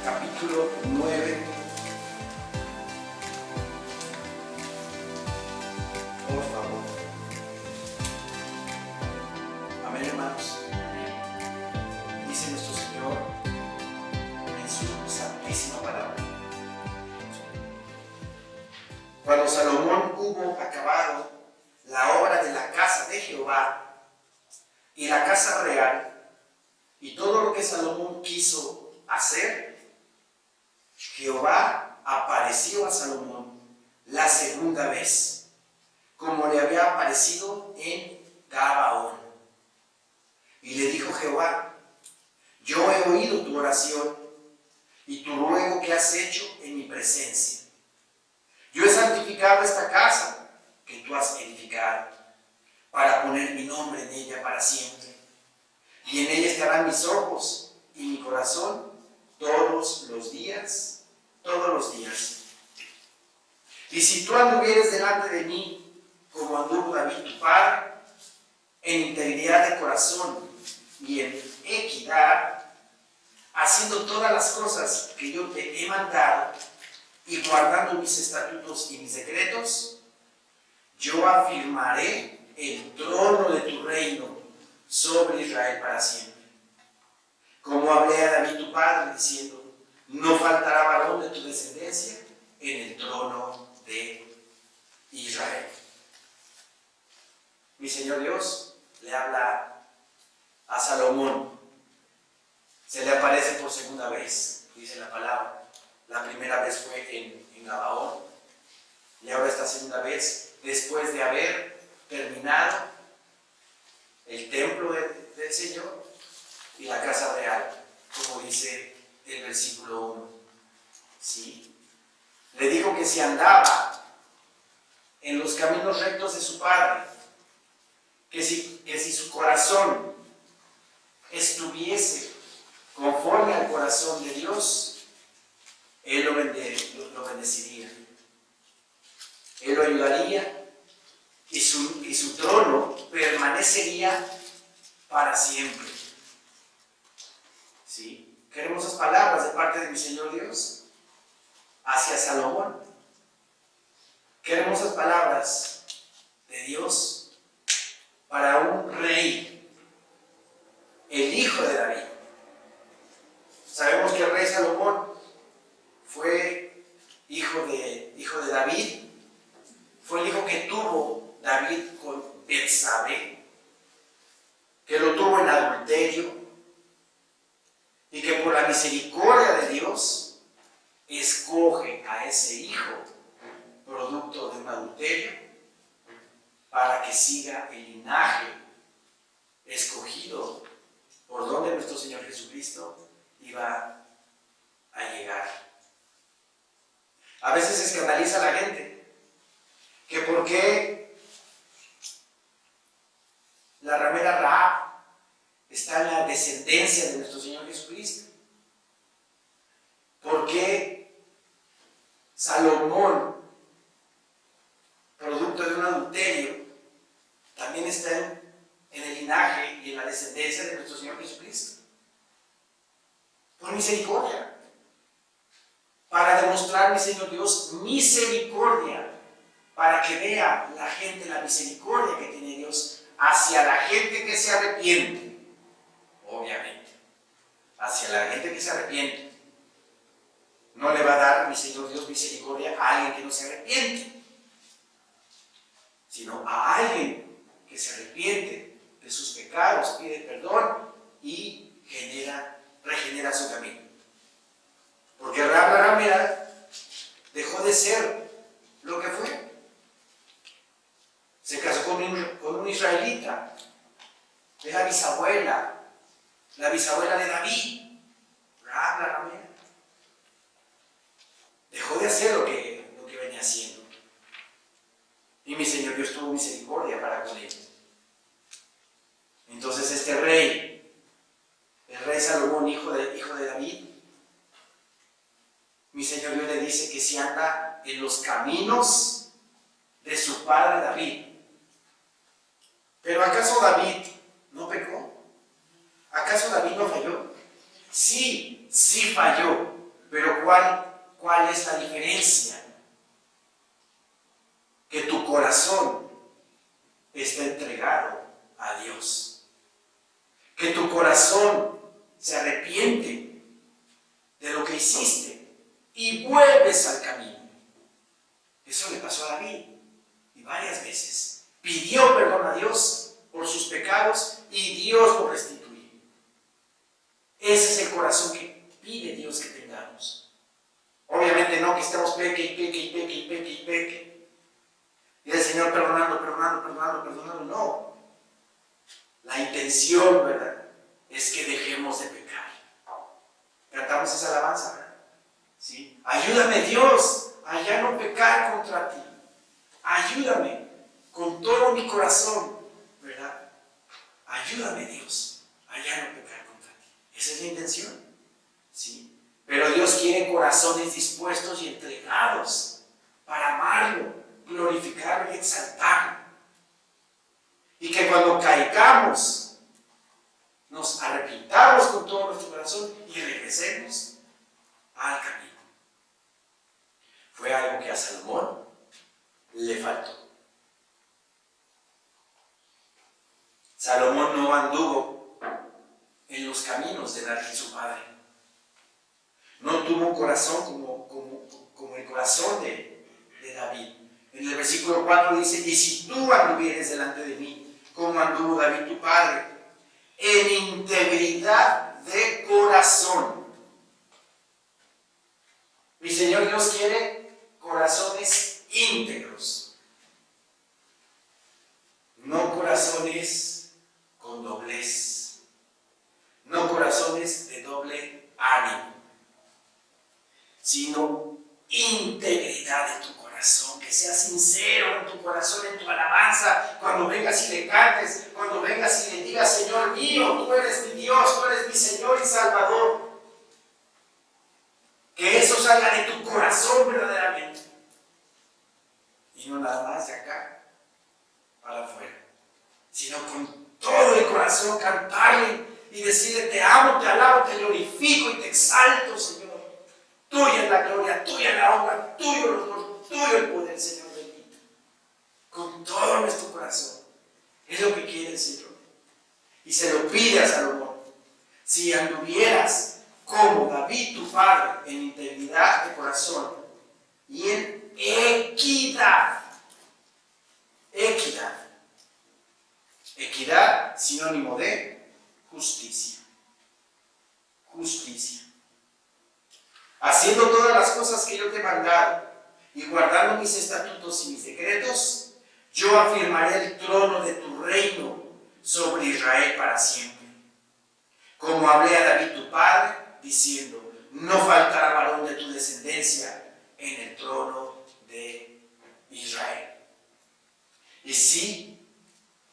capítulo 9. Por favor. Amén, hermanos. Dice nuestro Señor en su santísima palabra. Cuando Salomón hubo acabado la obra de la casa de Jehová y la casa real, y todo lo que Salomón quiso hacer, Jehová apareció a Salomón la segunda vez, como le había aparecido en Gabaón. Y le dijo Jehová: yo he oído tu oración y tu ruego que has hecho en mi presencia. Yo he santificado esta casa que tú has edificado, para poner mi nombre en ella para siempre. Y en ella estarán mis ojos y mi corazón todos los días. Y si tú anduvieres delante de mí, como anduvo David tu padre, en integridad de corazón y en equidad, haciendo todas las cosas que yo te he mandado y guardando mis estatutos y mis decretos, yo afirmaré el trono de tu reino sobre Israel para siempre. Como hablé a David tu padre, diciendo: no faltará varón de tu descendencia en el trono de Israel. Mi Señor Dios le habla a Salomón. Se le aparece por segunda vez, dice la palabra. La primera vez fue en Gabaón, y ahora esta segunda vez, después de haber terminado el templo del Señor y la casa real, como dice el versículo 1. ¿Sí? Le dijo que si andaba en los caminos rectos de su padre, que si su corazón estuviese conforme al corazón de Dios, Él lo bendeciría. Él lo ayudaría y su trono permanecería para siempre. ¿Sí? Qué hermosas palabras de parte de mi Señor Dios hacia Salomón. Qué hermosas palabras de Dios para un rey, el hijo de David. Sabemos que el rey Salomón fue hijo de David. Fue el hijo que tuvo David con Betsabé, que lo tuvo en adulterio, y que por la misericordia de Dios escoge a ese hijo producto de un adulterio para que siga el linaje escogido por donde nuestro Señor Jesucristo iba a llegar. A veces escandaliza a la gente que por qué la ramera Rahab está en la descendencia de nuestro Señor Jesucristo. ¿Por qué Salomón, producto de un adulterio, también está en el linaje y en la descendencia de nuestro Señor Jesucristo? Por misericordia. Para demostrar, mi Señor Dios, misericordia. Para que vea la gente la misericordia que tiene Dios hacia la gente que se arrepiente. Obviamente, hacia la gente que se arrepiente. No le va a dar mi Señor Dios misericordia a alguien que no se arrepiente, sino a alguien que se arrepiente de sus pecados, pide perdón y regenera su camino. Porque Rahab la ramera dejó de ser lo que fue. Se casó con un israelita. Es la bisabuela de David, Rahab la ramera. Dejó de hacer lo que venía haciendo. Y mi Señor Dios tuvo misericordia para con él. Entonces este rey, el rey Salomón, hijo de David, mi Señor Dios le dice que si anda en los caminos de su padre David. Pero ¿acaso David no pecó? ¿Acaso David no falló? Sí, sí falló. ¿cuál es la diferencia? Que tu corazón está entregado a Dios. Que tu corazón se arrepiente de lo que hiciste y vuelves al camino. Eso le pasó a David y varias veces. Pidió perdón a Dios por sus pecados y Dios lo restituyó. Ese es el corazón que pide Dios que tengamos. Obviamente no que estemos peque y peque y peque y peque y peque. Y el Señor perdonando. No. La intención, ¿verdad?, es que dejemos de pecar. Cantamos esa alabanza, ¿verdad? ¿Sí? Ayúdame, Dios, a ya no pecar contra ti. Ayúdame con todo mi corazón, ¿verdad? Ayúdame, Dios, a ya no pecar contra ti. Esa es la intención, ¿sí? Pero Dios quiere corazones dispuestos y entregados para amarlo, glorificarlo y exaltarlo. Y que cuando caigamos, nos arrepintamos con todo nuestro corazón y regresemos al camino. Fue algo que a Salomón le faltó. Salomón no anduvo en los caminos de David su padre. No tuvo un corazón como el corazón de David. En el versículo 4 dice: y si tú anduvieres delante de mí, como anduvo David tu padre, en integridad de corazón. Mi Señor Dios quiere corazones íntegros, no corazones con doblez, no corazones de doble ánimo, sino integridad de tu corazón, que seas sincero en tu corazón, en tu alabanza, cuando vengas y le cantes, cuando vengas y le digas: Señor mío, tú eres mi Dios, tú eres mi Señor y Salvador. Que eso salga de tu corazón verdaderamente, y no nada más de acá para afuera, sino con todo el corazón cantarle y decirle: te amo, te alabo, te glorifico y te exalto, Señor. Tuya es la gloria, tuya es la honra, tuyo el honor, tuyo el poder, Señor bendito. Con todo nuestro corazón. Es lo que quiere el Señor. Y se lo pide a Salomón: si anduvieras como David tu padre, en integridad de corazón y en equidad. Equidad, sinónimo de justicia. Justicia. Haciendo todas las cosas que yo te he mandado y guardando mis estatutos y mis decretos, yo afirmaré el trono de tu reino sobre Israel para siempre. Como hablé a David tu padre, diciendo: no faltará varón de tu descendencia en el trono de Israel. Y sí,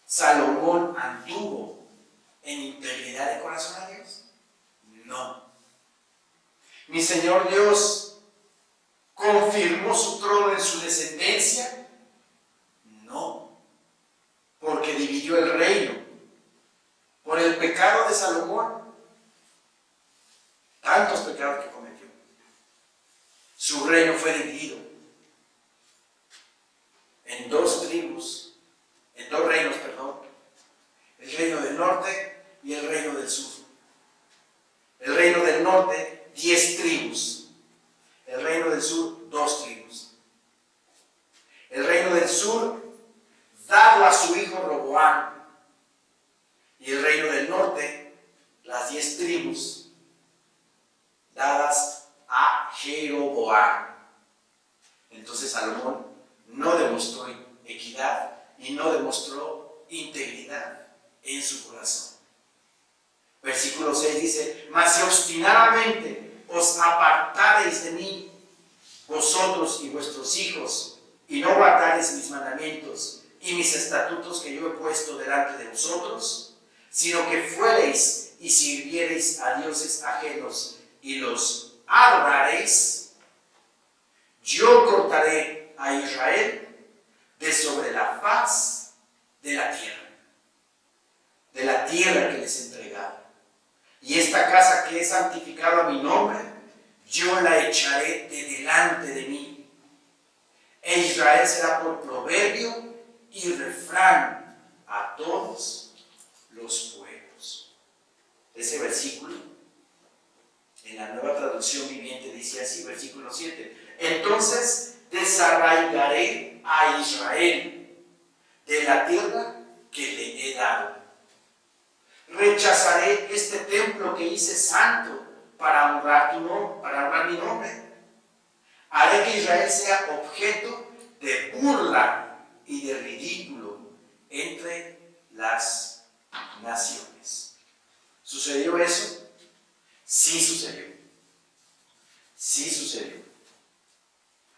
Salomón anduvo en integridad de corazón a Dios. No. Mi Señor Dios confirmó su trono en su descendencia. No. Porque dividió el reino por el pecado de Salomón. Tantos pecados que cometió. Su reino fue dividido en dos reinos, el reino del norte y el reino del sur. El reino del norte, 10 tribus. El reino del sur, 2 tribus. El reino del sur, dado a su hijo Roboam. Y el reino del norte, las 10 tribus, dadas a Jeroboam. Entonces Salomón no demostró equidad y no demostró integridad en su corazón. Versículo 6 dice: mas si obstinadamente os apartareis de mí, vosotros y vuestros hijos, y no guardareis mis mandamientos y mis estatutos que yo he puesto delante de vosotros, sino que fuereis y sirviereis a dioses ajenos y los adorareis, yo cortaré a Israel de sobre la faz de la tierra que les he entregado. Y esta casa que he santificado a mi nombre, yo la echaré de delante de mí, e Israel será por proverbio y refrán a todos los pueblos. Ese versículo, en la Nueva Traducción Viviente, dice así, versículo 7. Entonces desarraigaré a Israel de la tierra que le he dado. Rechazaré este templo que hice santo para honrar mi nombre. Haré que Israel sea objeto de burla y de ridículo entre las naciones. ¿Sucedió eso? Sí sucedió. Sí sucedió.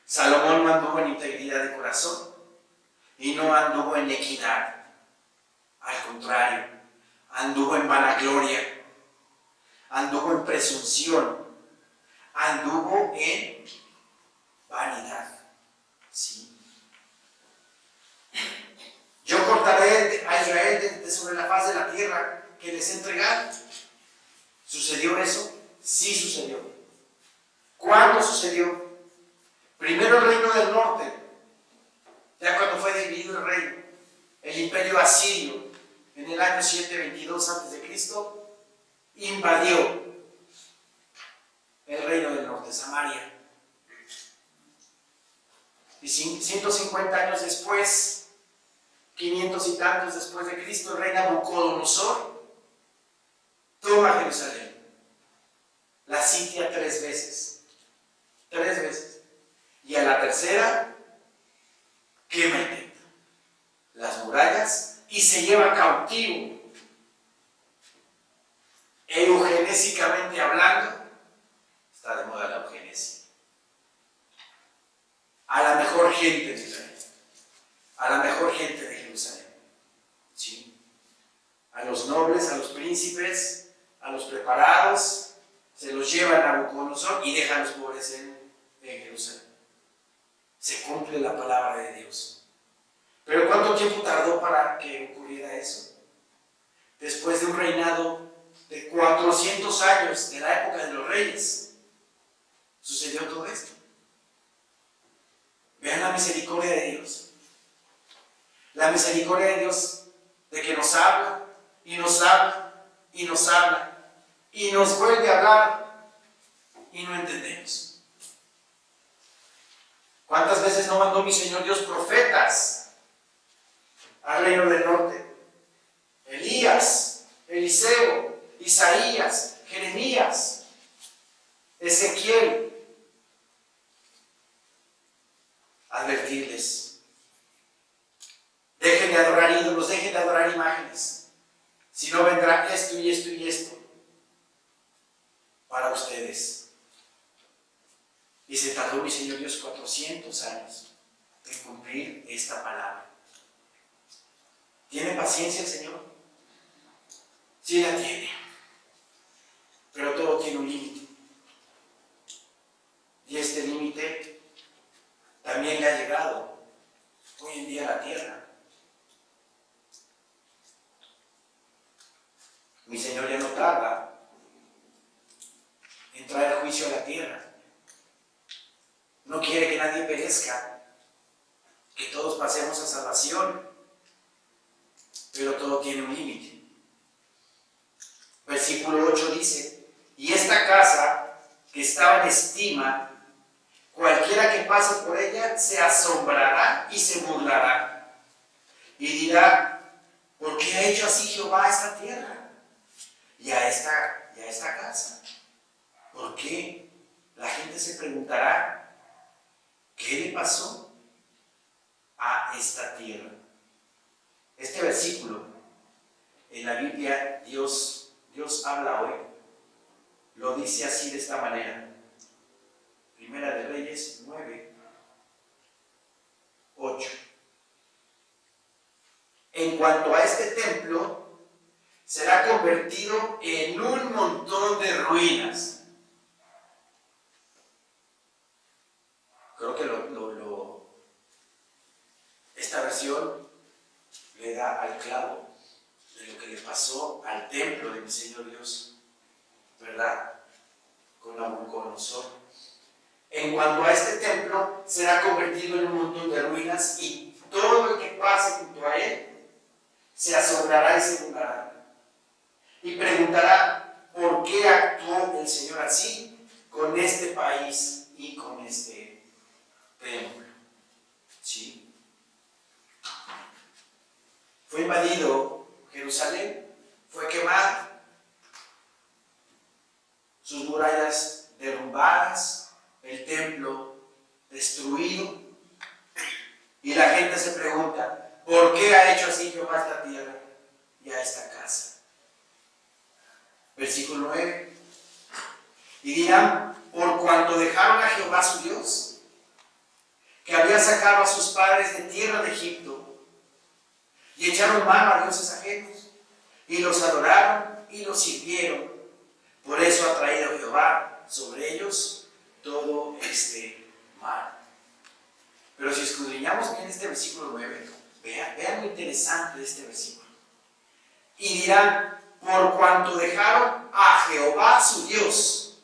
Salomón no anduvo en integridad de corazón y no anduvo en equidad. Al contrario, anduvo en vanagloria, anduvo en presunción, anduvo en vanidad. ¿Sí? Yo cortaré a Israel de sobre la faz de la tierra que les he entregado. ¿Sucedió eso? Sí sucedió. ¿Cuándo sucedió? Primero el reino del norte, ya cuando fue dividido el reino, el imperio asirio, en el año 722 a.C., invadió el reino del norte, Samaria. Y 150 años después, 500 y tantos después de Cristo, el rey Nabucodonosor toma Jerusalén, la sitia 3 veces. 3 veces. Y a la tercera, quema el templo, las murallas, y se lleva cautivo. Eugenésicamente hablando, está de moda la eugenesia, a la mejor gente de Israel, a la mejor gente de Jerusalén. ¿Sí? A los nobles, a los príncipes, a los preparados, se los llevan a Nabucodonosor y dejan a los pobres en Jerusalén. Se cumple la palabra de Dios. Pero ¿cuánto tiempo tardó para que ocurriera eso? Después de un reinado de 400 años, de la época de los reyes, sucedió todo esto. Vean la misericordia de Dios. La misericordia de Dios de que nos habla y nos habla y nos habla y nos vuelve a hablar y no entendemos. ¿Cuántas veces no mandó mi Señor Dios profetas al reino del norte? Elías, Eliseo, Isaías, Jeremías, Ezequiel, advertirles: dejen de adorar ídolos, dejen de adorar imágenes, si no vendrá esto y esto y esto para ustedes. Y se tardó mi Señor Dios 400 años en cumplir esta palabra. ¿Tiene paciencia el Señor? Sí la tiene, pero todo tiene un límite. Y este límite también le ha llegado hoy en día a la tierra. Mi Señor ya no tarda en traer juicio a la tierra. No quiere que nadie perezca, que todos pasemos a salvación, pero todo tiene un límite. Versículo 8 dice: y esta casa que estaba en estima, cualquiera que pase por ella se asombrará y se burlará y dirá: ¿por qué ha hecho así Jehová a esta tierra y a esta casa? ¿Por qué? La gente se preguntará: ¿qué le pasó a esta tierra? Este versículo en la Biblia, Dios habla hoy, lo dice así, de esta manera. Primera de Reyes 9, 8. En cuanto a este templo, será convertido en un montón de ruinas. Creo que esta versión le da al clavo de lo que le pasó al templo de mi Señor Dios, ¿verdad? Con Nabucodonosor. En cuanto a este templo, será convertido en un montón de ruinas y todo el que pase junto a él se asombrará y se burlará. Y preguntará por qué actuó el Señor así con este país y con este templo. ¿Sí? Fue invadido Jerusalén, fue quemado, sus murallas derrumbadas, el templo destruido. Y la gente se pregunta, ¿por qué ha hecho así Jehová a esta tierra y a esta casa? Versículo 9. Y dirán, por cuanto dejaron a Jehová su Dios, que había sacado a sus padres de tierra de Egipto, y echaron mano a dioses ajenos, y los adoraron y los sirvieron. Por eso ha traído Jehová sobre ellos todo este mal. Pero si escudriñamos bien este versículo 9, vean lo interesante de este versículo. Y dirán, por cuanto dejaron a Jehová su Dios,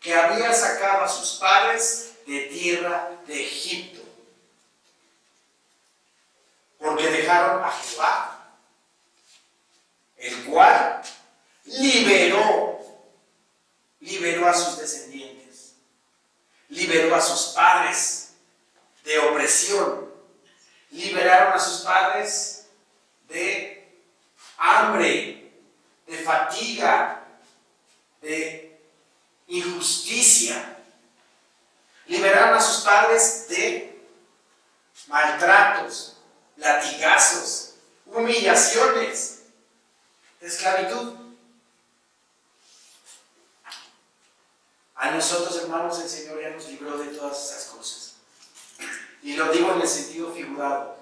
que había sacado a sus padres de tierra de Egipto. Porque dejaron a Jehová, el cual liberó a sus descendientes, liberó a sus padres de opresión, liberaron a sus padres de hambre, de fatiga, de injusticia, liberaron a sus padres de maltratos, latigazos, humillaciones, de esclavitud. A nosotros, hermanos, el Señor ya nos libró de todas esas cosas. Y lo digo en el sentido figurado.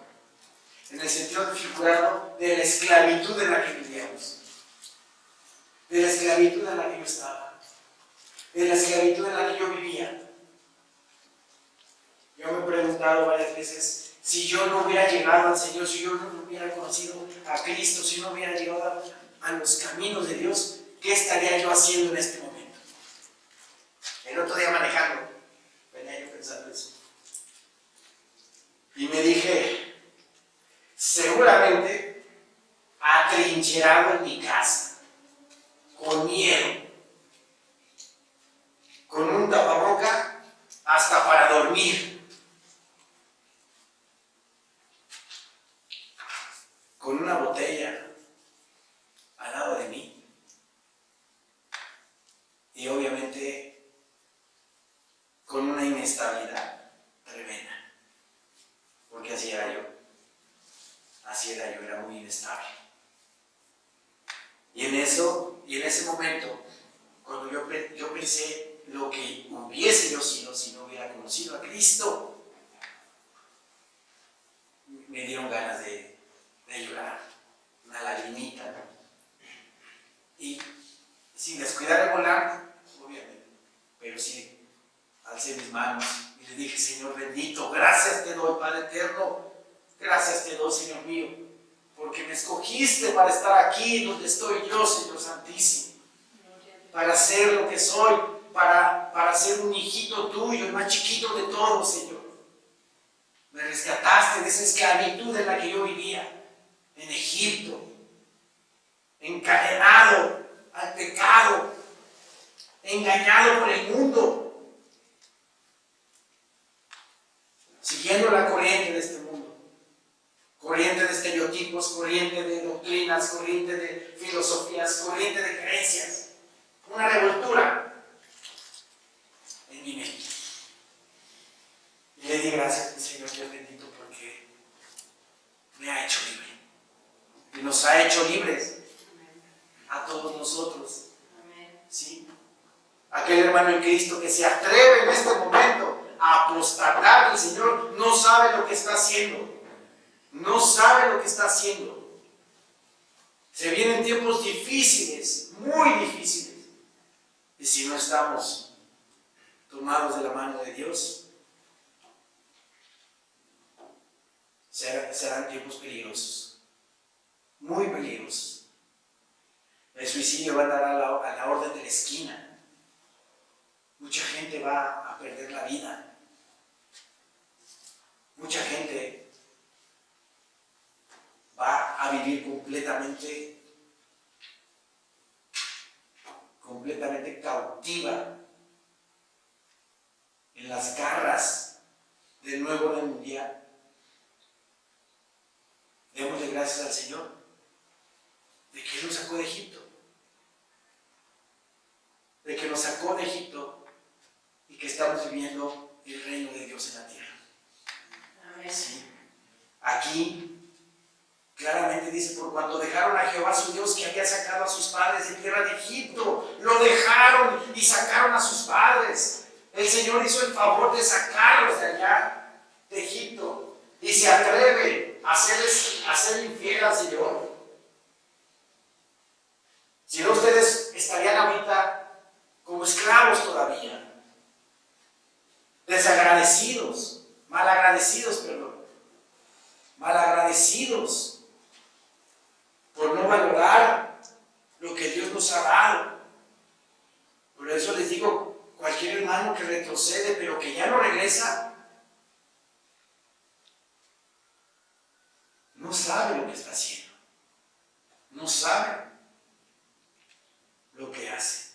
En el sentido figurado de la esclavitud en la que vivíamos. De la esclavitud en la que yo estaba. De la esclavitud en la que yo vivía. Yo me he preguntado varias veces, si yo no hubiera llegado al Señor, si yo no hubiera conocido a Cristo, si no hubiera llegado a los caminos de Dios, ¿qué estaría yo haciendo en este momento? El otro día manejando, venía yo pensando eso. Y me dije, seguramente atrincherado en mi casa, con miedo, con un tapaboca hasta para dormir, con una botella al lado de mí. Y obviamente con una inestabilidad tremenda. Porque así era yo, era muy inestable. Y en ese momento, cuando yo pensé lo que hubiese yo sido si no hubiera conocido a Cristo, me dieron ganas de llorar, una lagrimita, ¿no? Y sin descuidar el volante, obviamente, pero sí alcé mis manos y le dije, Señor bendito, gracias te doy, Padre eterno, gracias te doy, Señor mío, porque me escogiste para estar aquí donde estoy yo, Señor Santísimo, para ser lo que soy, para ser un hijito tuyo, el más chiquito de todos, Señor. Me rescataste de esa esclavitud en la que yo vivía, en Egipto, encadenado al pecado, engañado por el mundo, siguiendo la corriente de este mundo, corriente de estereotipos, corriente de doctrinas, corriente de filosofías, corriente de creencias, una revoltura en mi mente. Y le di gracias al Señor Dios bendito porque me ha hecho libre y nos ha hecho libres a todos nosotros. ¿Sí? Aquel hermano en Cristo que se atreve en este momento a apostatar del Señor no sabe lo que está haciendo. No sabe lo que está haciendo. Se vienen tiempos difíciles, muy difíciles. Y si no estamos tomados de la mano de Dios, serán tiempos peligrosos, muy peligrosos. El suicidio va a andar a la orden de la esquina. Mucha gente va a perder la vida. Mucha gente va a vivir completamente cautiva en las garras del nuevo orden mundial. Démosle gracias al Señor de que Él nos sacó de Egipto. De que nos sacó de Egipto y que estamos viviendo el reino de Dios en la tierra. Amén. Sí. Aquí claramente dice, por cuanto dejaron a Jehová su Dios que había sacado a sus padres de tierra de Egipto, lo dejaron y sacaron a sus padres. El Señor hizo el favor de sacarlos de allá, de Egipto, y se atreve a hacer infiel al Señor. Si no, ustedes estarían ahorita como esclavos todavía, desagradecidos, malagradecidos por no valorar lo que Dios nos ha dado. Por eso les digo, cualquier hermano que retrocede pero que ya no regresa, no sabe lo que está haciendo, no sabe lo que hace.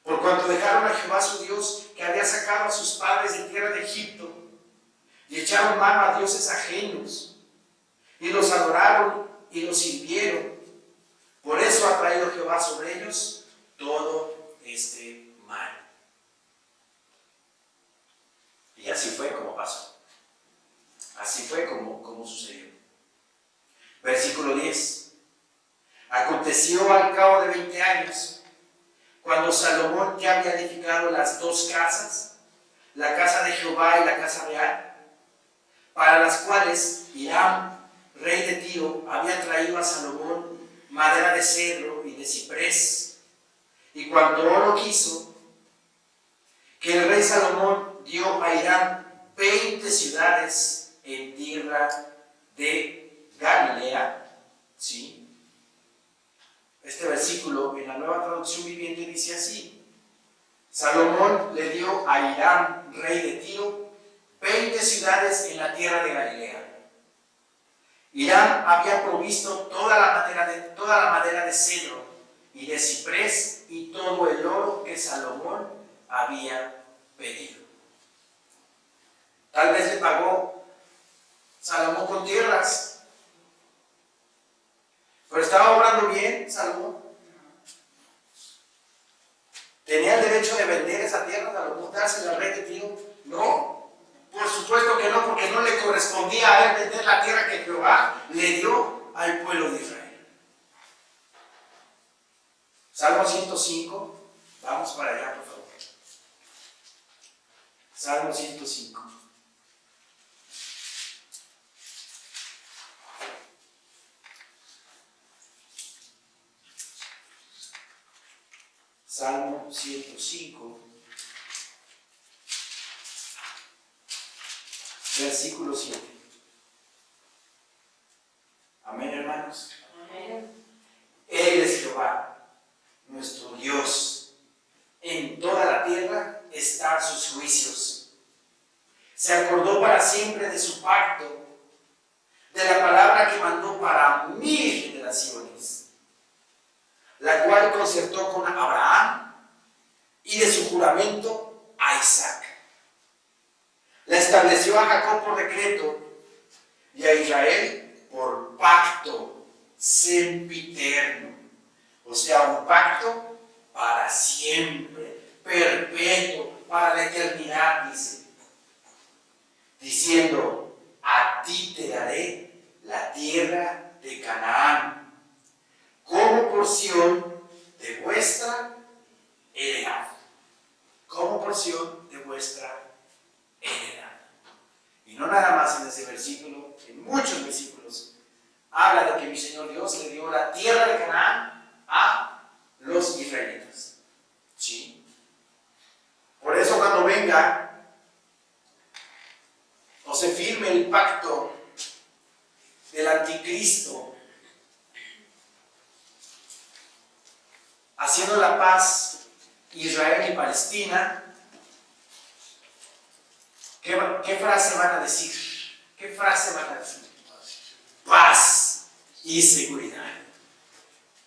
Por cuanto dejaron a Jehová su Dios que había sacado a sus padres de tierra de Egipto y echaron mano a dioses ajenos y los adoraron y los sirvieron, por eso ha traído Jehová sobre ellos todo este mal. Y así fue como pasó. Así fue como sucedió. Versículo 10. Aconteció al cabo de 20 años, cuando Salomón ya había edificado las dos casas, la casa de Jehová y la casa real, para las cuales Hiram, rey de Tiro, había traído a Salomón madera de cedro y de ciprés. Y cuando lo quiso, que el rey Salomón dio a Hiram 20 ciudades en tierra de Galilea. ¿Sí? Este versículo en la Nueva Traducción Viviente dice así: Salomón le dio a Hiram, rey de Tiro, 20 ciudades en la tierra de Galilea. Hiram había provisto toda la madera de cedro y de ciprés y todo el oro que Salomón había pedido. Tal vez le pagó Salomón con tierras, pero estaba obrando bien Salomón. ¿Tenía el derecho de vender esa tierra, Salomón, dársela al rey de Tiro? No. Por supuesto que no, porque no le correspondía a él vender la tierra que Jehová le dio al pueblo de Israel. Salmo 105, vamos para allá, por favor. Salmo 105. Salmo 105. Versículo 7. Amén, hermanos. Amén. Él es Jehová, nuestro Dios. En toda la tierra están sus juicios. Se acordó para siempre de su pacto, de la palabra que mandó para 1000 generaciones, la cual concertó con Abraham y de su juramento a Isaac. La estableció a Jacob por decreto y a Israel por pacto sempiterno. O sea, un pacto para siempre, perpetuo, para la eternidad, dice. Diciendo, a ti te daré la tierra de Canaán como porción de vuestra heredad. Como porción de vuestra heredad. Y no nada más en ese versículo, en muchos versículos, habla de que mi Señor Dios le dio la tierra de Canaán a los israelitas. ¿Sí? Por eso cuando venga o se firme el pacto del anticristo, haciendo la paz Israel y Palestina, Palestina, ¿qué frase van a decir? ¿Qué frase van a decir? Paz y seguridad.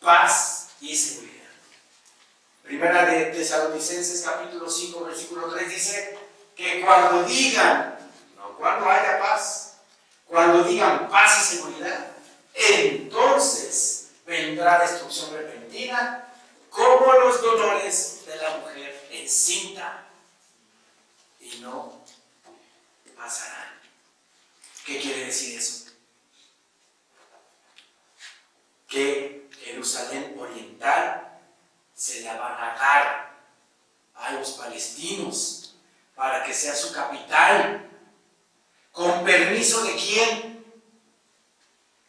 Paz y seguridad. Primera de Tesalonicenses capítulo 5, versículo 3 dice que cuando digan, no cuando haya paz, cuando digan paz y seguridad, entonces vendrá destrucción repentina como los dolores de la mujer encinta y no pasarán. ¿Qué quiere decir eso? Que Jerusalén oriental se la van a dar a los palestinos para que sea su capital. ¿Con permiso de quién?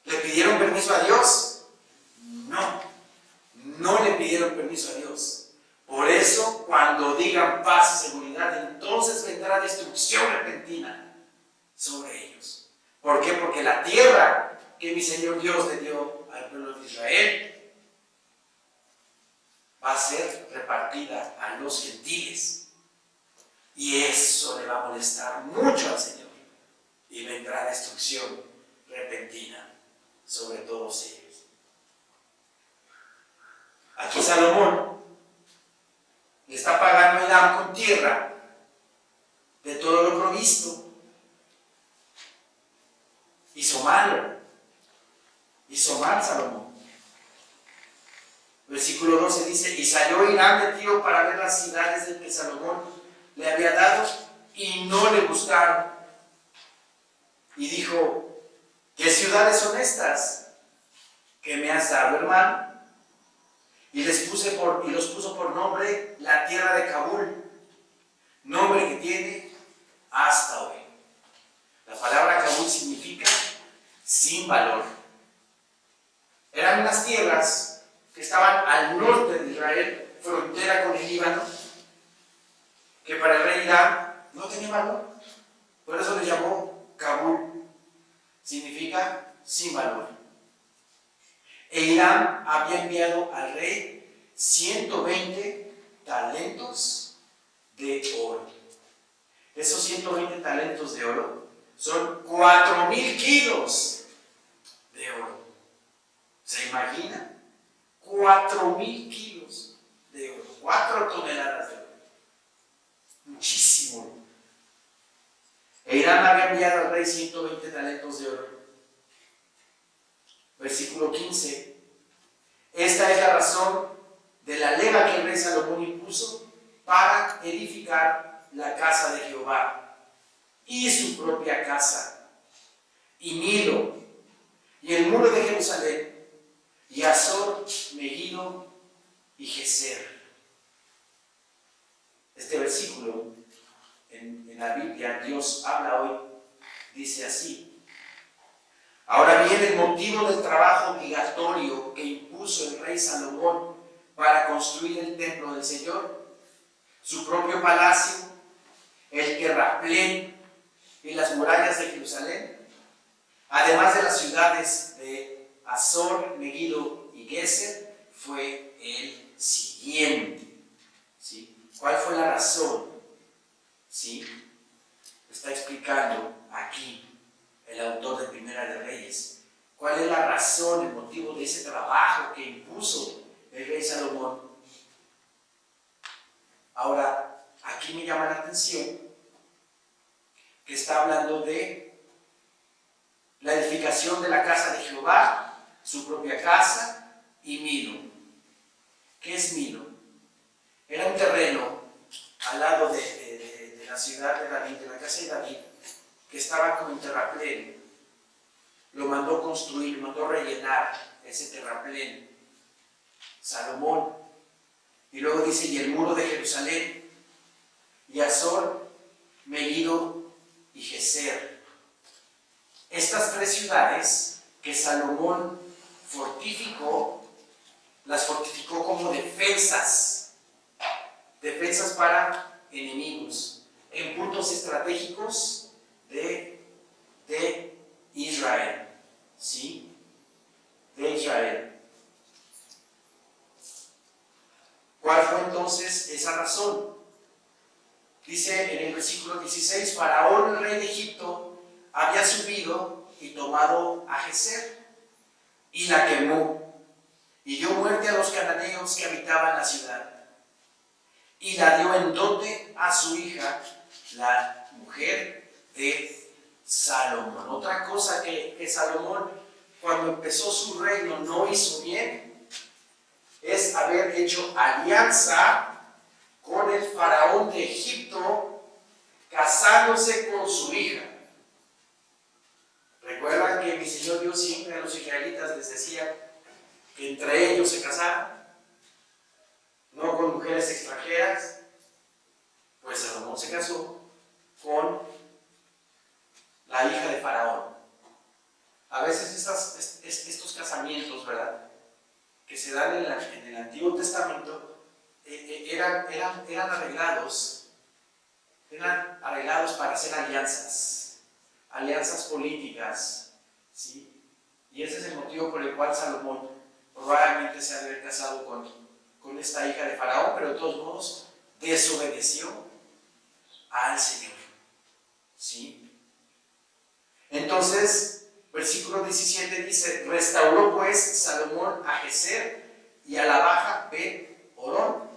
¿Le pidieron permiso a Dios? No, no le pidieron permiso a Dios. Por eso, cuando digan paz y seguridad, entonces vendrá destrucción repentina sobre ellos. ¿Por qué? Porque la tierra que mi Señor Dios le dio al pueblo de Israel va a ser repartida a los gentiles. Y eso le va a molestar mucho al Señor. Y vendrá destrucción repentina sobre todos ellos. Aquí Salomón le está pagando a Hiram con tierra de todo lo provisto. Hizo mal Salomón. Versículo 12 dice: y salió Hiram de Tiro para ver las ciudades de que Salomón le había dado, y no le gustaron. Y dijo: ¿qué ciudades son estas que me has dado, hermano? Y los puso por nombre la tierra de Kabul, nombre que tiene hasta hoy. La palabra Kabul significa sin valor. Eran unas tierras que estaban al norte de Israel, frontera con el Líbano, que para el rey Hiram no tenía valor. Por eso le llamó Kabul. Significa sin valor. E Hiram había enviado al rey 120 talentos de oro. Esos 120 talentos de oro son 4,000 kilos de oro. ¿Se imagina? 4,000 kilos de oro, 4 toneladas de oro. Muchísimo. E Hiram había enviado al rey 120 talentos de oro. Versículo 15. Esta es la razón de la leva que el rey Salomón impuso para edificar la casa de Jehová y su propia casa, y Milo, y el muro de Jerusalén, y Azor, Megiddo y Geser. Este versículo en la Biblia, Dios habla hoy, dice así: ahora bien, el motivo del trabajo obligatorio que impuso el rey Salomón para construir el templo del Señor, su propio palacio, el terraplén y las murallas de Jerusalén, además de las ciudades de Azor, Megiddo y Geser, fue el siguiente. ¿Sí? ¿Cuál fue la razón? ¿Sí? Está explicando aquí el autor de Primera de Reyes. ¿Cuál es la razón, el motivo de ese trabajo que impuso el rey Salomón? Ahora, aquí me llama la atención que está hablando de la edificación de la casa de Jehová, su propia casa y Milo. ¿Qué es Milo? Era un terreno al lado de la ciudad de David, de la casa de David, que estaba con un terraplén. Lo mandó construir, lo mandó rellenar ese terraplén Salomón. Y luego dice: y el muro de Jerusalén, y Azor, Megiddo y Geser. Estas 3 ciudades que Salomón fortificó, las fortificó como defensas para enemigos, en puntos estratégicos de Israel. ¿Sí? De Israel. ¿Cuál fue entonces esa razón? dice en el versículo 16, Faraón, el rey de Egipto, había subido y tomado a Geser y la quemó y dio muerte a los cananeos que habitaban la ciudad y la dio en dote a su hija, la mujer de Salomón. Otra cosa que Salomón, cuando empezó su reino, no hizo bien es haber hecho alianza con el faraón de Egipto, casándose con su hija. Recuerdan que mi Señor Dios siempre a los israelitas les decía que entre ellos se casaran, no con mujeres extranjeras. Pues Salomón se casó con la hija de Faraón. A veces estos casamientos, ¿verdad?, que se dan en el Antiguo Testamento, eran arreglados para hacer alianzas políticas, ¿sí? Y ese es el motivo por el cual Salomón probablemente se había casado con esta hija de Faraón, pero de todos modos desobedeció al Señor, ¿sí? Entonces, versículo 17 dice, restauró pues Salomón a Geser y a la baja Bet-Orón,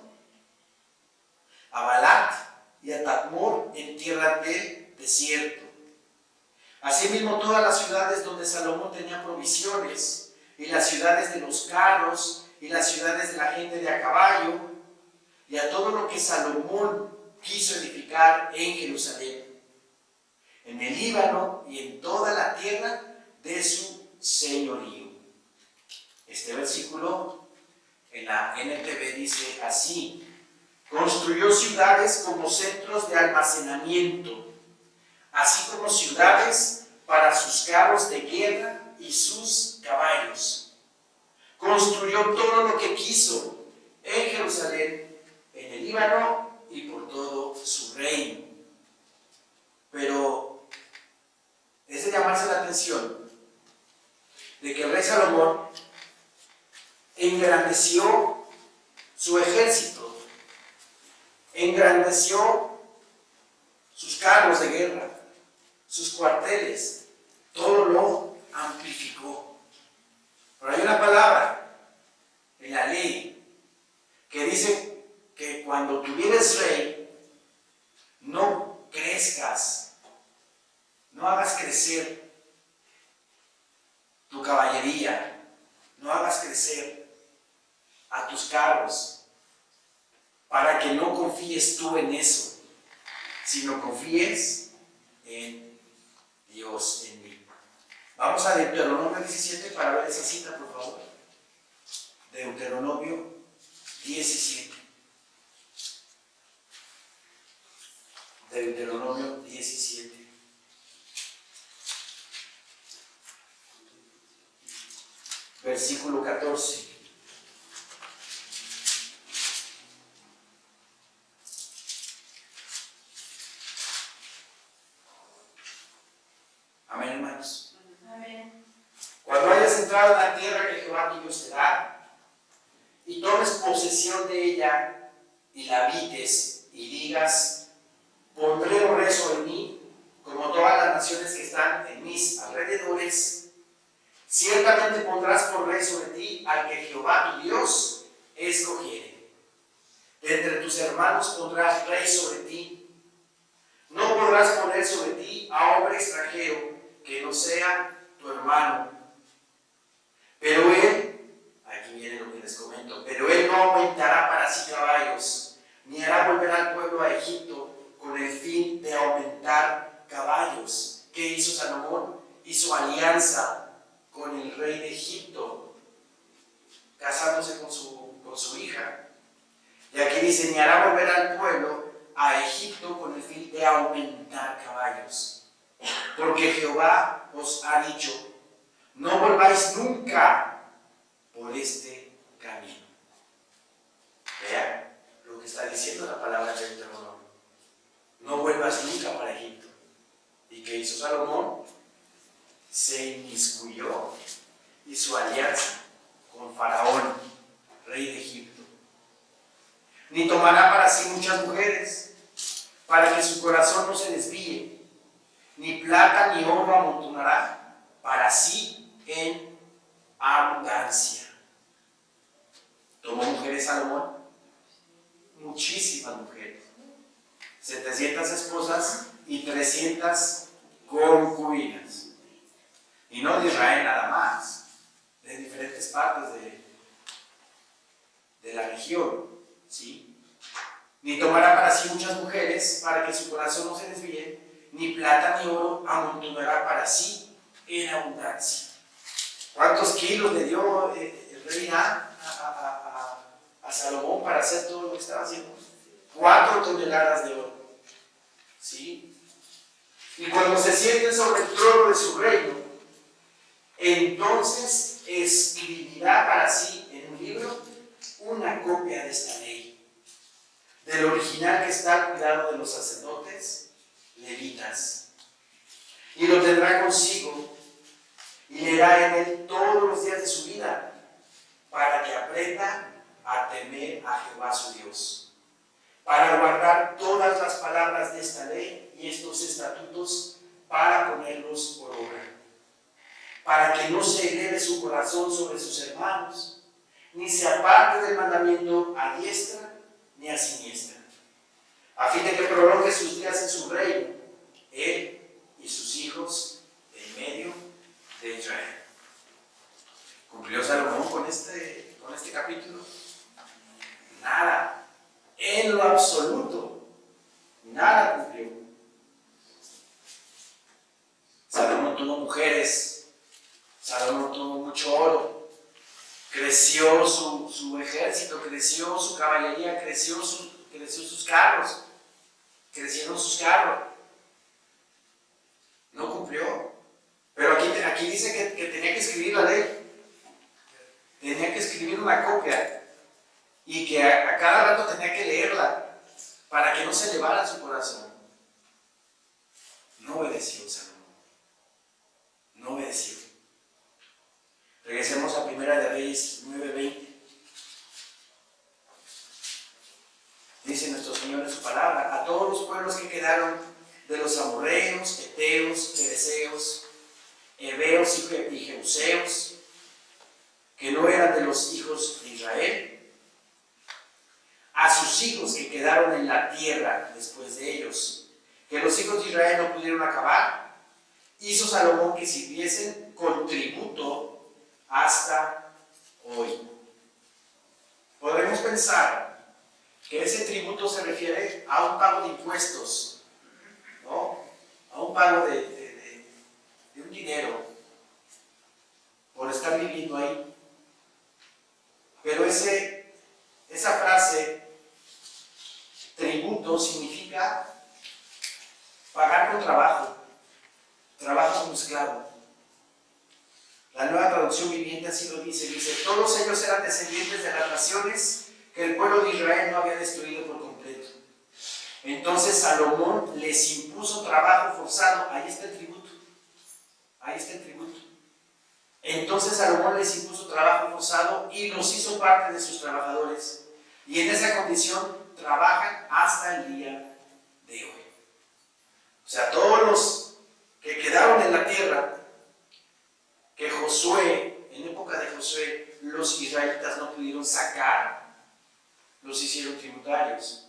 a Balat y a Tadmor en tierra del desierto. Asimismo todas las ciudades donde Salomón tenía provisiones, y las ciudades de los carros, y las ciudades de la gente de a caballo, y a todo lo que Salomón quiso edificar en Jerusalén, en el Líbano y en toda la tierra de su señorío. Este versículo en la NTV dice así: construyó ciudades como centros de almacenamiento, así como ciudades para sus carros de guerra y sus caballos. Construyó todo lo que quiso en Jerusalén, en el Líbano y por todo su reino. Pero es de llamarse la atención de que el rey Salomón engrandeció su ejército, engrandeció sus carros de guerra, sus cuarteles, todo lo amplificó. Pero hay una palabra en la ley que dice que cuando tú vienes rey, no crezcas, no hagas crecer tu caballería, no hagas crecer a tus carros, para que no confíes tú en eso, sino confíes en Dios, en mí. Vamos a Deuteronomio 17 para ver esa cita, por favor. Deuteronomio 17. Deuteronomio 17. Versículo 14. Amén, hermanos. Amén. Cuando hayas entrado en la tierra que Jehová tu Dios te da, y tomes posesión de ella, y la habites, y digas, pondré un rey sobre mí, como todas las naciones que están en mis alrededores, ciertamente pondrás por rey sobre ti al que Jehová tu Dios escogiere. De entre tus hermanos pondrás rey sobre ti. No podrás poner sobre ti a hombre extranjero que no sea tu hermano. Pero él, aquí viene lo que les comento, pero él no aumentará para sí caballos, ni hará volver al pueblo a Egipto con el fin de aumentar caballos. ¿Qué hizo Salomón? Hizo alianza con el rey de Egipto, casándose con su hija. Y aquí dice, ni hará volver al pueblo a Egipto con el fin de aumentar caballos. Porque Jehová os ha dicho, no volváis nunca por este camino. Vean lo que está diciendo la palabra de Deuteronomio. No vuelvas nunca para Egipto. ¿Y qué hizo Salomón? Se inmiscuyó, hizo alianza con Faraón, rey de Egipto. Ni tomará para sí muchas mujeres, para que su corazón no se desvíe, ni plata ni oro amontonará para sí en abundancia. ¿Tomó mujeres Salomón? Muchísimas mujeres. 700 esposas y 300 concubinas. Y no de Israel nada más, de diferentes partes de la región, ¿sí? Ni tomará para sí muchas mujeres para que su corazón no se desvíe, ni plata ni oro amontonará para sí en abundancia. ¿Cuántos kilos le dio el rey a Salomón para hacer todo lo que estaba haciendo? 4 toneladas de oro, ¿sí? Y cuando se sienten sobre el trono de su reino, entonces escribirá para sí en un libro una copia de esta ley, del original que está al cuidado de los sacerdotes levitas, y lo tendrá consigo y leerá en él todos los días de su vida, para que aprenda a temer a Jehová su Dios, para guardar todas las palabras de esta ley y estos estatutos, para ponerlos por obra, para que no se eleve su corazón sobre sus hermanos, ni se aparte del mandamiento a diestra ni a siniestra, a fin de que prolongue sus días en su reino, él y sus hijos en medio de Israel. ¿Cumplió Salomón con este capítulo? Nada, en lo absoluto, nada cumplió. Salomón tuvo mujeres, Salomón tuvo mucho oro, creció su ejército, creció su caballería, creció sus carros, crecieron sus carros. No cumplió. Pero aquí dice que tenía que escribir la ley, tenía que escribir una copia y que a cada rato tenía que leerla para que no se elevara su corazón. No obedeció Salomón, no obedeció. Regresemos a Primera de Reyes 9:20. Dice nuestro Señor en su palabra: a todos los pueblos que quedaron de los amorreos, heteos, fereceos, heveos y jebuseos, que no eran de los hijos de Israel, a sus hijos que quedaron en la tierra después de ellos, que los hijos de Israel no pudieron acabar, hizo Salomón que sirviesen con tributo hasta hoy. Podemos pensar que ese tributo se refiere a un pago de impuestos, ¿no? A un pago de un dinero por estar viviendo ahí. Pero esa frase, tributo, significa pagar con trabajo como esclavo. La Nueva Traducción Viviente así lo dice, todos ellos eran descendientes de las naciones que el pueblo de Israel no había destruido por completo. Entonces Salomón les impuso trabajo forzado. Ahí está el tributo. Entonces Salomón les impuso trabajo forzado y los hizo parte de sus trabajadores. Y en esa condición trabajan hasta el día de hoy. O sea, todos los que quedaron en la tierra, que Josué, en época de Josué, los israelitas no pudieron sacar, los hicieron tributarios.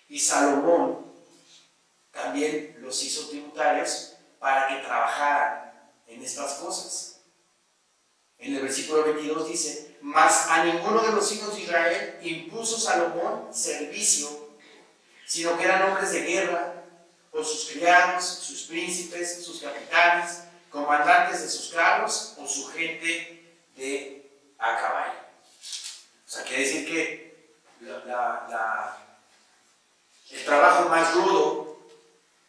Y Salomón también los hizo tributarios para que trabajaran en estas cosas. En el versículo 22 dice: mas a ninguno de los hijos de Israel impuso Salomón servicio, sino que eran hombres de guerra, o sus criados, sus príncipes, sus capitanes, comandantes de sus carros, o su gente de a caballo. O sea, quiere decir que el trabajo más rudo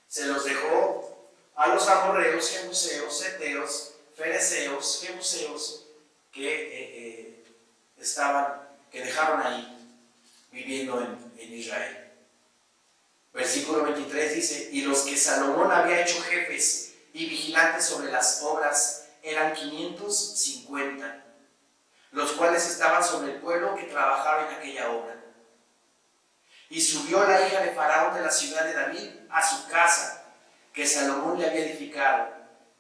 se los dejó a los amorreos, jebuseos, heteos, fereceos, jebuseos, que dejaron ahí viviendo en Israel. Versículo 23 dice: y los que Salomón había hecho jefes y vigilantes sobre las obras eran 550, los cuales estaban sobre el pueblo que trabajaba en aquella obra. Y subió la hija de Faraón de la ciudad de David a su casa, que Salomón le había edificado.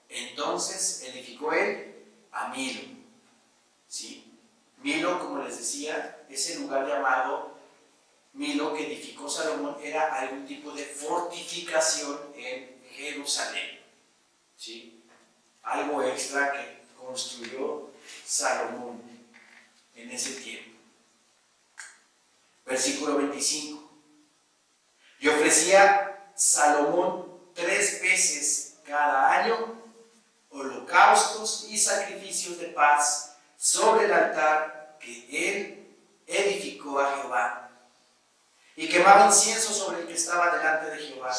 Entonces edificó él a Milo. ¿Sí? Milo, como les decía, ese lugar llamado Milo que edificó Salomón era algún tipo de fortificación en Jerusalén. ¿Sí? Algo extra que construyó Salomón en ese tiempo. Versículo 25. Y ofrecía Salomón 3 veces cada año holocaustos y sacrificios de paz sobre el altar que él edificó a Jehová, y quemaba incienso sobre el que estaba delante de Jehová,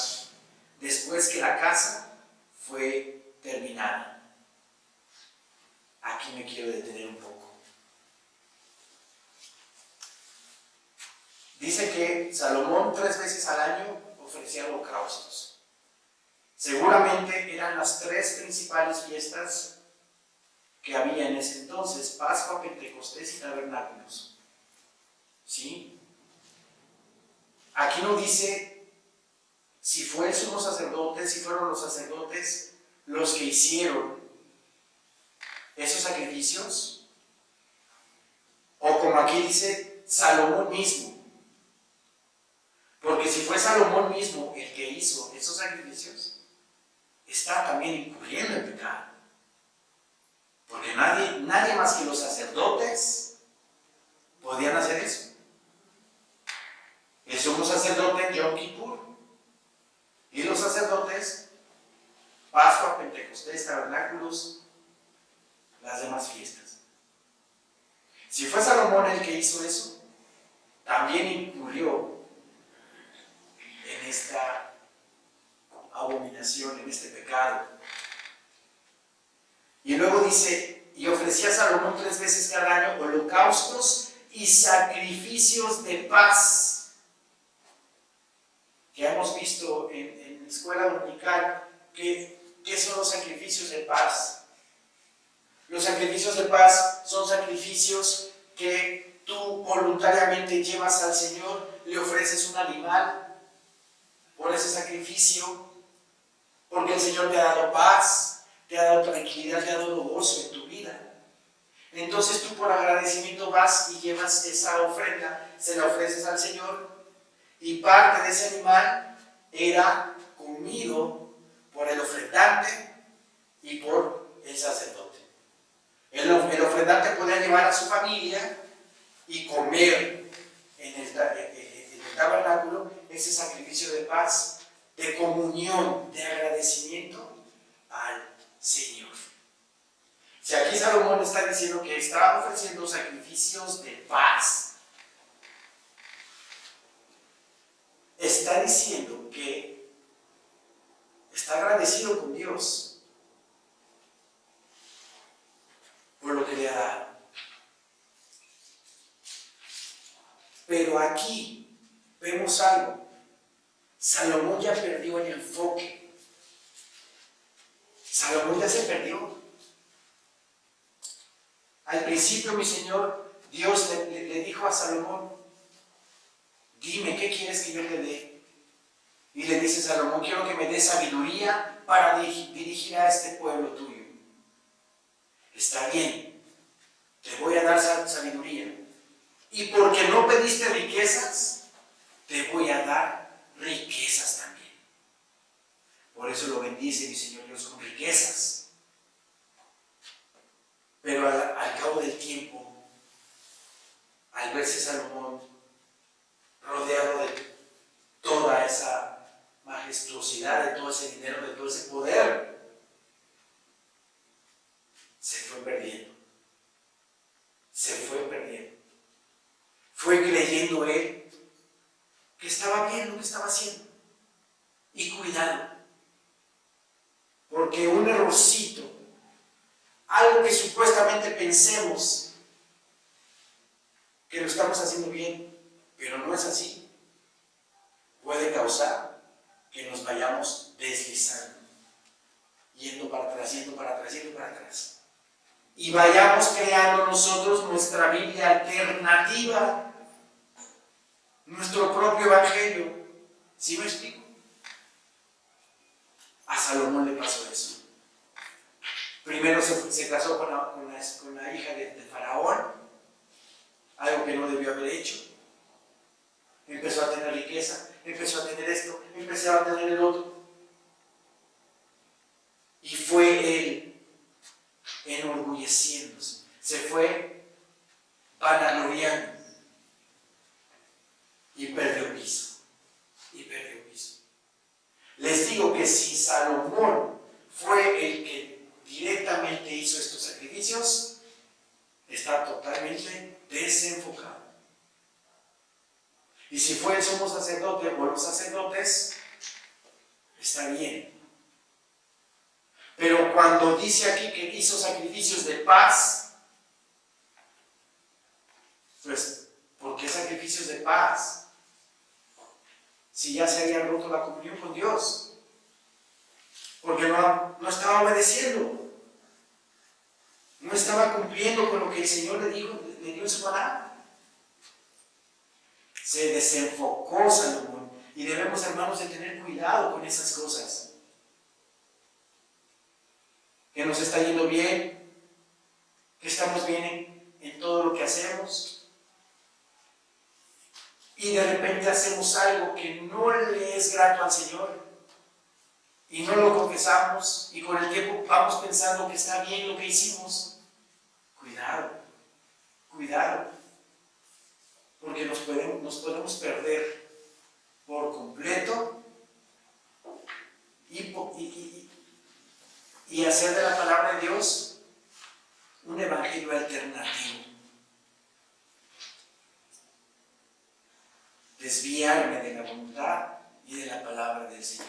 después que la casa fue terminada. Aquí me quiero detener un poco. Dice que Salomón 3 veces al año ofrecía holocaustos. Seguramente eran las 3 principales fiestas que había en ese entonces: Pascua, Pentecostés y Tabernáculos. ¿Sí? Aquí no dice si fue el sumo sacerdote, si fueron los sacerdotes los que hicieron esos sacrificios, o como aquí dice, Salomón mismo. Porque si fue Salomón mismo el que hizo esos sacrificios, está también incurriendo en pecado. Porque nadie más que los sacerdotes podían hacer eso. El sumo sacerdote en Yom Kippur y los sacerdotes Pascua, Pentecostés, Tabernáculos, las demás fiestas. Si fue Salomón el que hizo eso, también incurrió en esta abominación, en este pecado. Y luego dice, y ofrecía Salomón 3 veces cada año holocaustos y sacrificios de paz. Que hemos visto en la escuela dominical, ¿qué son los sacrificios de paz? Los sacrificios de paz son sacrificios que tú voluntariamente llevas al Señor, le ofreces un animal por ese sacrificio, porque el Señor te ha dado paz, te ha dado tranquilidad, te ha dado gozo en tu vida. Entonces tú por agradecimiento vas y llevas esa ofrenda, se la ofreces al Señor, y parte de ese animal era comido por el ofrendante y por el sacerdote. El ofrendante podía llevar a su familia y comer en el tabernáculo ese sacrificio de paz, de comunión, de agradecimiento al Señor. Si aquí Salomón está diciendo que estaba ofreciendo sacrificios de paz, está diciendo que está agradecido con Dios por lo que le ha dado. Pero aquí vemos algo. Salomón ya perdió el enfoque. Salomón ya se perdió. Al principio, mi Señor, Dios le dijo a Salomón, dime, ¿qué quieres que yo te dé? Y le dice Salomón, quiero que me des sabiduría para dirigir a este pueblo tuyo. Está bien, te voy a dar sabiduría. Y porque no pediste riquezas, te voy a dar riquezas también. Por eso lo bendice mi Señor Dios con riquezas. Pero al cabo del tiempo, al verse Salomón rodeado de toda esa majestuosidad, de todo ese dinero, de todo ese poder, se fue perdiendo. Se fue perdiendo. Fue creyendo él que estaba bien lo que estaba haciendo. Y cuidado, porque un errorcito, algo que supuestamente pensemos que lo estamos haciendo bien, pero no es así, puede causar que nos vayamos deslizando, yendo para atrás, yendo para atrás, yendo para atrás. Y vayamos creando nosotros nuestra Biblia alternativa. nuestro propio evangelio. ¿Sí me explico? A Salomón le pasó eso. Primero se casó con la hija de Faraón, algo que no debió haber hecho. Empezó a tener riqueza, empezó a tener esto, empezó a tener el otro. Y fue él enorgulleciéndose, se fue vanagloriando y perdió piso. Les digo que si Salomón fue el que directamente hizo estos sacrificios, está totalmente desenfocado. Y si fue el sumo sacerdote o los sacerdotes, está bien. Pero cuando dice aquí que hizo sacrificios de paz, pues, ¿por qué sacrificios de paz? Si ya se había roto la comunión con Dios. Porque no estaba obedeciendo. No estaba cumpliendo con lo que el Señor le dio en su palabra. Se desenfocó Salomón. Y debemos, hermanos, de tener cuidado con esas cosas. Que nos está yendo bien, que estamos bien en todo lo que hacemos, y de repente hacemos algo que no le es grato al Señor, y no lo confesamos, y con el tiempo vamos pensando que está bien lo que hicimos. Cuidado, porque nos podemos perder por completo y hacer de la palabra de Dios un evangelio alternativo. Desviarme de la voluntad y de la palabra del Señor.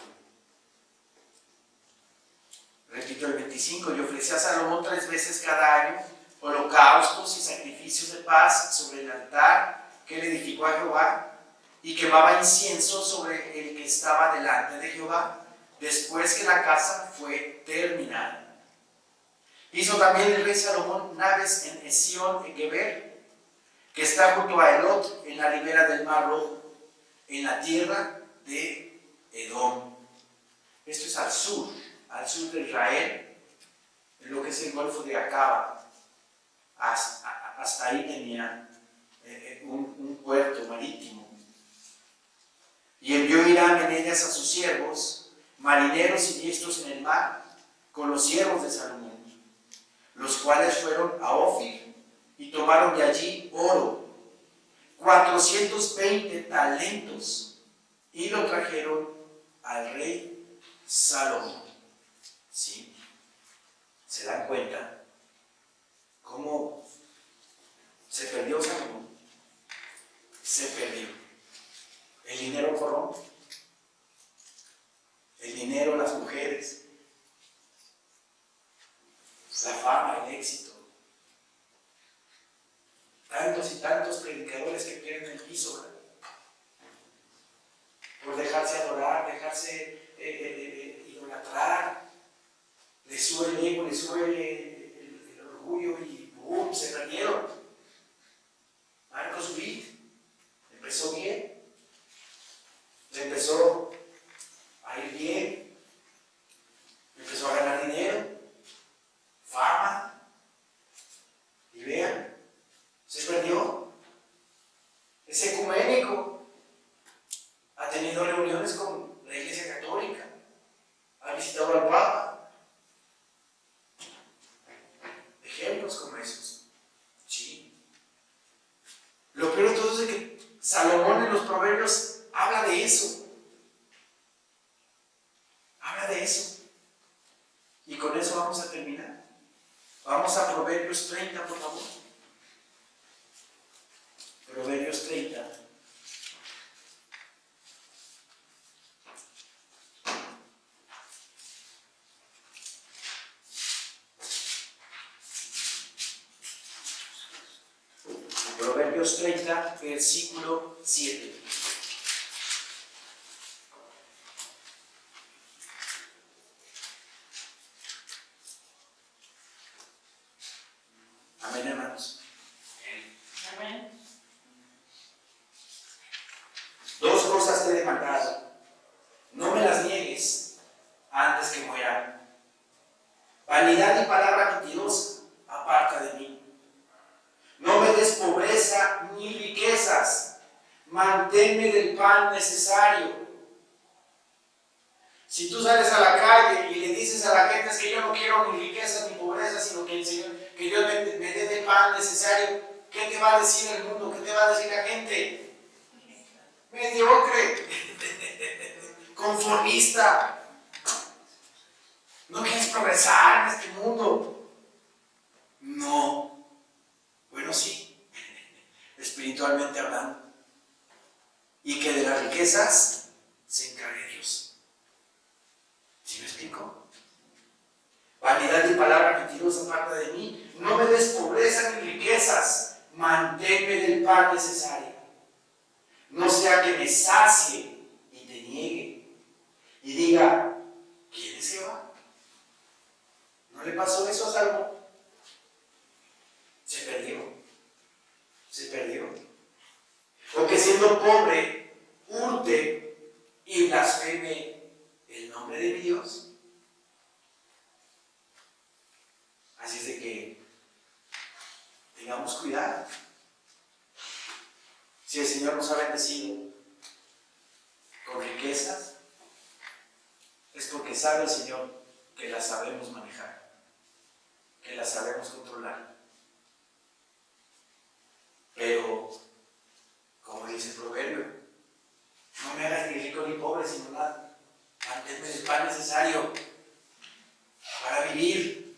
Repito el 25, y ofrecía a Salomón 3 veces cada año holocaustos y sacrificios de paz sobre el altar que él edificó a Jehová, y quemaba incienso sobre el que estaba delante de Jehová, después que la casa fue terminada. Hizo también el rey Salomón naves en Esión-Geber, que está junto a Elot, en la ribera del Mar Rojo, en la tierra de Edom. Esto es al sur de Israel, en lo que es el Golfo de Acaba. Hasta ahí tenía un puerto marítimo. Y envió Hiram en ellas a sus siervos, marineros y diestros en el mar, con los siervos de Salomón, los cuales fueron a Ofir y tomaron de allí oro, 420 talentos, y lo trajeron al rey Salomón. ¿Sí? ¿Se dan cuenta cómo se perdió Salomón? Se perdió. El dinero corrompe. El dinero, las mujeres, la fama, el éxito. Tantos y tantos predicadores que pierden el piso, ¿verdad? Por dejarse adorar, dejarse idolatrar. Le sube el ego, le sube el orgullo y ¡boom! Se perdieron. Marcos Witt empezó bien. Le empezó a ir bien. Empezó a ganar dinero, fama. Y vean, se perdió. Es ecuménico. Ha tenido reuniones con la Iglesia Católica. Ha visitado al Papa. Ejemplos como esos. Sí. Lo peor de todo es que Salomón en los Proverbios habla de eso. Habla de eso. Y con eso vamos a terminar. Vamos a Proverbios 30, por favor. Proverbios 30. Proverbios 30, versículo 7. Amén, hermanos. Amén. antes que muera. Vanidad y palabra mentirosa, aparta de mí. No me des pobreza ni riquezas, manténme del pan necesario. Si tú sales a la calle y le dices a la gente, es que yo no quiero ni riquezas ni pobreza, sino que el Señor, que Dios me dé del pan necesario, ¿qué te va a decir el mundo? ¿Qué te va a decir la gente? Mediocre, conformista, no quieres progresar en este mundo. No, bueno, sí, espiritualmente hablando, y que de las riquezas se encargue Dios. ¿Sí me explico? Vanidad y palabra mentirosa aparta de mí. No me des pobreza ni riquezas, manténme del pan necesario. No sea que me sacie y te niegue y diga, ¿quién es Jehová? ¿No le pasó eso a Salomón? Se perdió. O que siendo pobre, hurte y blasfeme el nombre de mi Dios. Así es de que tengamos cuidado. Si el Señor nos ha bendecido con riquezas, es porque sabe el Señor que las sabemos manejar, que las sabemos controlar. Pero, como dice el proverbio, no me hagas ni rico ni pobre, sino nada. Manténme el pan necesario para vivir.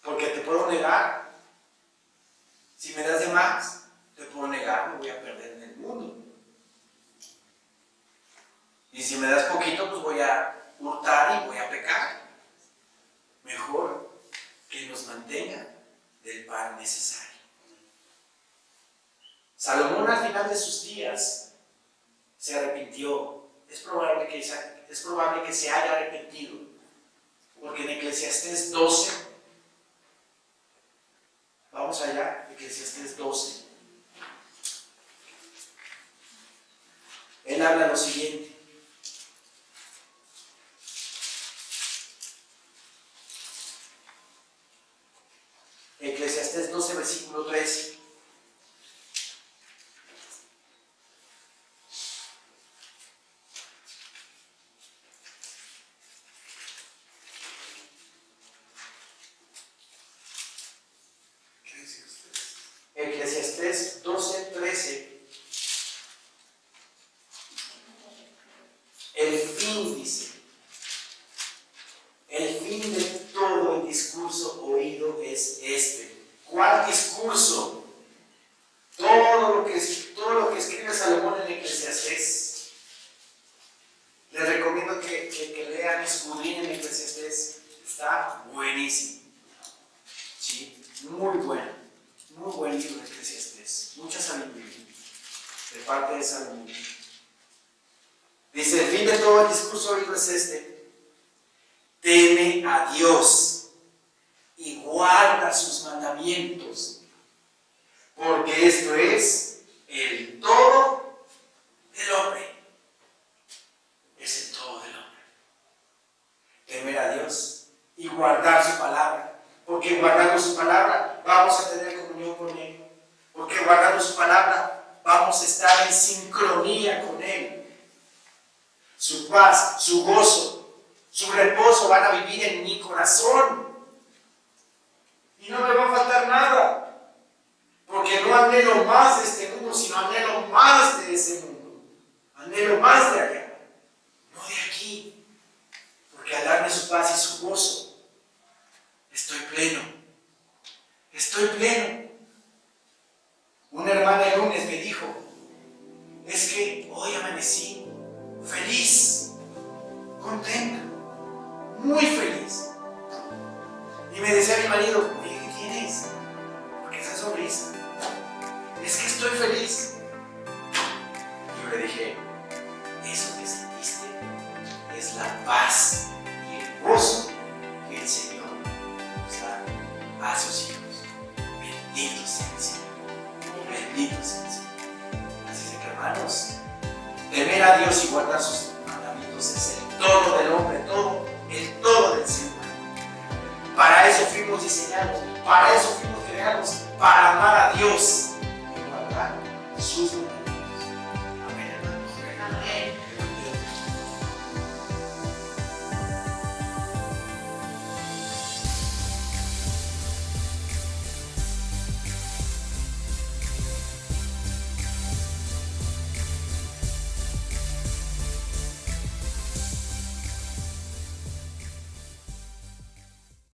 Porque te puedo negar. Si me das de más, te puedo negar, me voy a perder en el mundo. Y si me das poquito, pues voy a hurtar y voy a pecar. Mejor que nos mantenga del pan necesario. Salomón al final de sus días se arrepintió. Es probable que se haya arrepentido, porque en Eclesiastés 12, vamos allá, Eclesiastés 12, él habla lo siguiente. Eclesiastés 12, versículo 13. Eclesiastés 12, 13. El fin, dice, el fin de todo el discurso oído es este. ¿Cuál discurso? Todo lo que escribe Salomón en Eclesiastés. Les recomiendo que lean, escudriñen Eclesiastés. Está buenísimo. Sí, muy bueno. Muy buen libro de Eclesiastés. Mucha sabiduría de parte de Salomón. Dice, el fin de todo el discurso oído es este: teme a Dios y guarda sus mandamientos, porque esto es el todo del hombre. Es el todo del hombre. Temer a Dios y guardar su palabra, porque guardando su palabra vamos a tener comunión con Él, porque guardando su palabra vamos a estar en sincronía con Él. Su paz, su gozo, su reposo van a vivir en mi corazón. Y no me va a faltar nada. Porque no anhelo más de este mundo, sino anhelo más de ese mundo. Anhelo más de allá, no de aquí. Porque al darme su paz y su gozo, estoy pleno. Estoy pleno. Una hermana el lunes me dijo, es que hoy amanecí feliz, contenta, muy feliz. Y me decía mi marido, oye, ¿qué tienes? ¿Por qué esa sonrisa? Es que estoy feliz. Y yo le dije, eso que sentiste es la paz y el gozo que el Señor nos da a sus hijos. Bendito sea el Señor. Bendito sea el Señor. Así es que, hermanos, Temer a Dios y guardar sus mandamientos es el todo del hombre, el todo del ser humano. Para eso fuimos diseñados, para eso fuimos creados, para amar a Dios y guardar sus mandamientos.